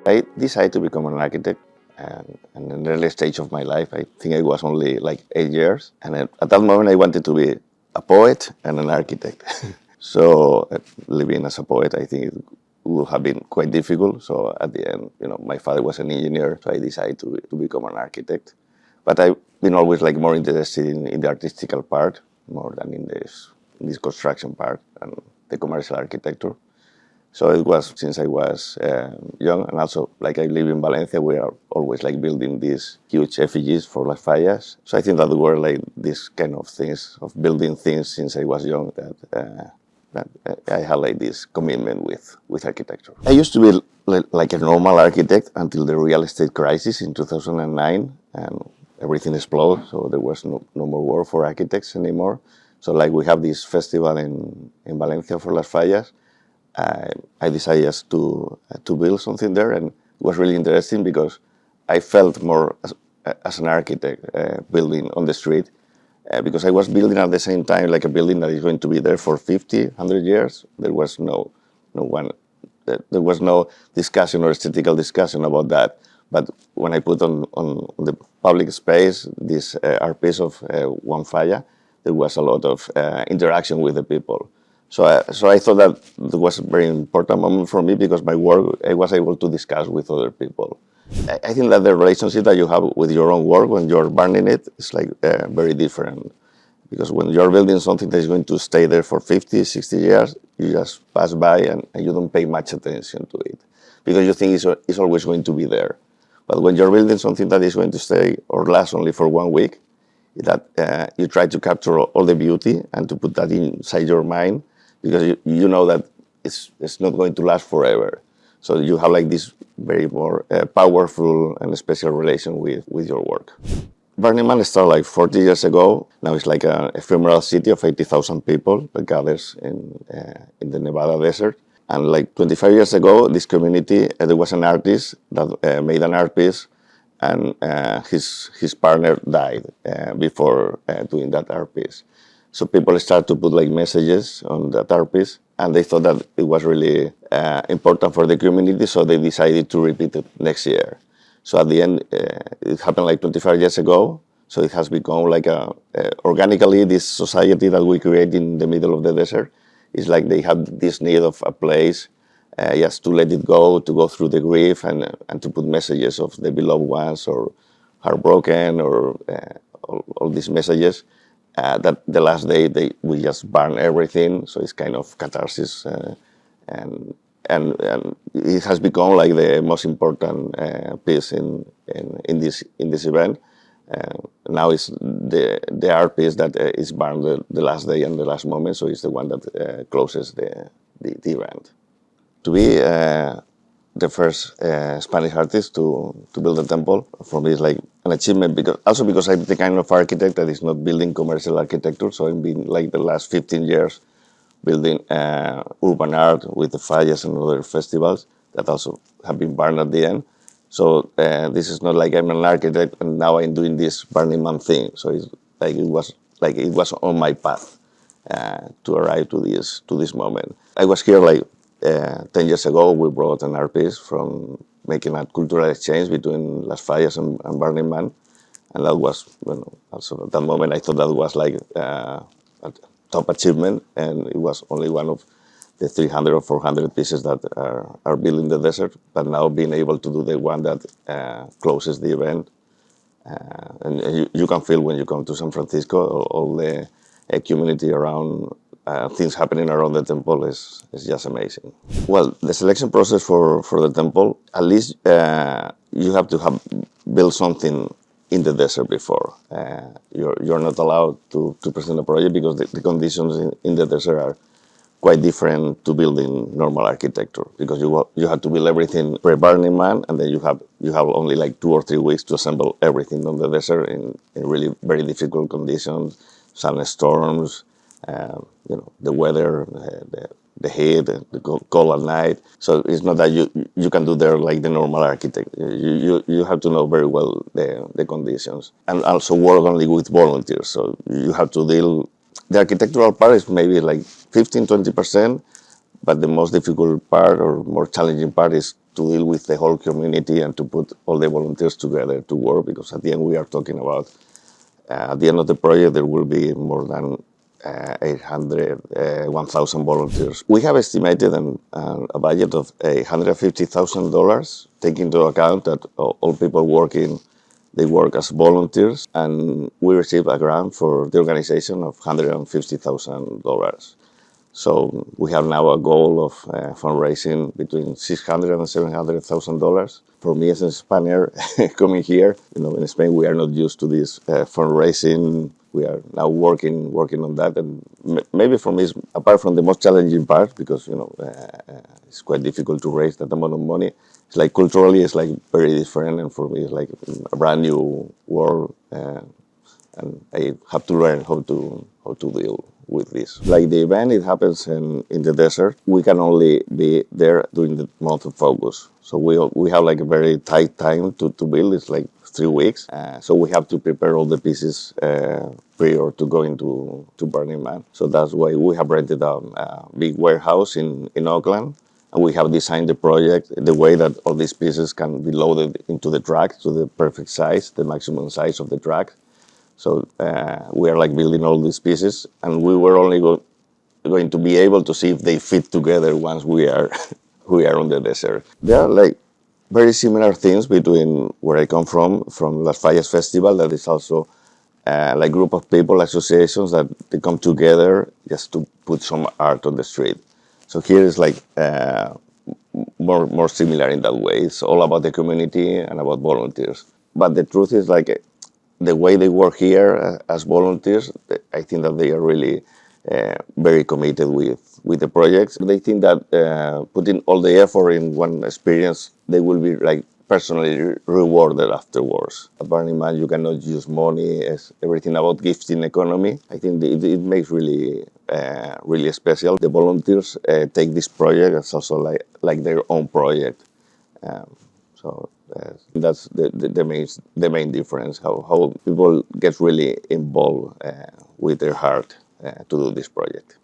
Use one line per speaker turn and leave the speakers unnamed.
I decided to become an architect and in the early stage of my life. I think I was only like 8 years. And at that moment, I wanted to be a poet and an architect. So living as a poet, I think it would have been quite difficult. So at the end, my father was an engineer, so I decided to become an architect. But I've been always like more interested in the artistical part more than in this construction part and the commercial architecture. So it was since I was young, and also like I live in Valencia, we are always like building these huge effigies for Las Fallas. So I think that were like these kind of things of building things since I was young that I had like this commitment with architecture. I used to be like a normal architect until the real estate crisis in 2009, and everything exploded. So there was no more work for architects anymore. So like we have this festival in Valencia for Las Fallas. I decided just to build something there, and it was really interesting because I felt more as an architect building on the street because I was building at the same time like a building that is going to be there for 50, 100 years. There was no discussion or aesthetical discussion about that. But when I put on the public space this art piece of One Falla, there was a lot of interaction with the people. So I thought that it was a very important moment for me because my work I was able to discuss with other people. I think that the relationship that you have with your own work when you're burning it is like very different. Because when you're building something that is going to stay there for 50, 60 years, you just pass by and you don't pay much attention to it. Because you think it's always going to be there. But when you're building something that is going to stay or last only for 1 week, that you try to capture all the beauty and to put that inside your mind because you know that it's not going to last forever. So you have like this very more powerful and special relation with your work. Burning Man started like 40 years ago. Now it's like an ephemeral city of 80,000 people that gathers in the Nevada desert. And like 25 years ago, this community, there was an artist that made an art piece, and his partner died before doing that art piece. So people started to put like messages on that art piece, and they thought that it was really important for the community, so they decided to repeat it next year. So at the end, it happened like 25 years ago. So it has become like organically this society that we create in the middle of the desert. It's like they have this need of a place just to let it go, to go through the grief and to put messages of the beloved ones or heartbroken or all these messages. That the last day we just burn everything, so it's kind of catharsis, and it has become like the most important piece in this event. Now it's the art piece that is burned the last day and the last moment, so it's the one that closes the event. To be the first Spanish artist to build a temple, for me is like an achievement because I'm the kind of architect that is not building commercial architecture, so I've been like the last 15 years building urban art with the fallas and other festivals that also have been burned at the end. So this is not like I'm an architect and now I'm doing this Burning Man thing. So it's like it was on my path to arrive to this moment. I was here like 10 years ago. We brought an art piece from making a cultural exchange between Las Fallas and Burning Man, and that was also at that moment I thought that was like a top achievement, and it was only one of the 300 or 400 pieces that are built in the desert. But now being able to do the one that closes the event, and you can feel when you come to San Francisco, all the community around, things happening around the temple is just amazing. Well, the selection process for the temple, at least you have to have built something in the desert before. You're not allowed to present a project because the conditions in the desert are quite different to building normal architecture, because you have to build everything pre-Burning Man, and then you have only like 2 or 3 weeks to assemble everything on the desert in really very difficult conditions, sandstorms, the weather, the heat, the cold at night. So it's not that you can do there like the normal architect. You have to know very well the conditions, and also work only with volunteers. So you have to deal. The architectural part is maybe like 15-20%, But the most difficult part or more challenging part is to deal with the whole community and to put all the volunteers together to work, because at the end we are talking about, at the end of the project there will be more than 1,000 volunteers. We have estimated a budget of $150,000, taking into account that all people working, they work as volunteers, and we receive a grant for the organization of $150,000. So we have now a goal of fundraising between $600,000 and $700,000. For me as a Spaniard coming here, in Spain we are not used to this fundraising. We are now working on that, and maybe for me, apart from the most challenging part, because it's quite difficult to raise that amount of money. It's like culturally, it's like very different, and for me, it's like a brand new world. And I have to learn how to deal with this. Like the event, it happens in the desert. We can only be there during the month of August. So we have like a very tight time to build. It's like 3 weeks. So we have to prepare all the pieces prior to going to Burning Man. So that's why we have rented a big warehouse in Auckland. And we have designed the project the way that all these pieces can be loaded into the truck to the perfect size, the maximum size of the truck. So we are like building all these pieces, and we were only going to be able to see if they fit together once we are we are on the desert. There are like very similar things between where I come from Las Fallas Festival, that is also like group of people, associations that they come together just to put some art on the street. So here is like more similar in that way. It's all about the community and about volunteers. But the truth is like the way they work here as volunteers, I think that they are really very committed with the projects. They think that putting all the effort in one experience, they will be like personally rewarded afterwards. At Burning Man, you cannot use money. It's everything about gifting economy. I think it makes really special. The volunteers take this project as also like their own project. So that's the main difference, how people get really involved with their heart to do this project.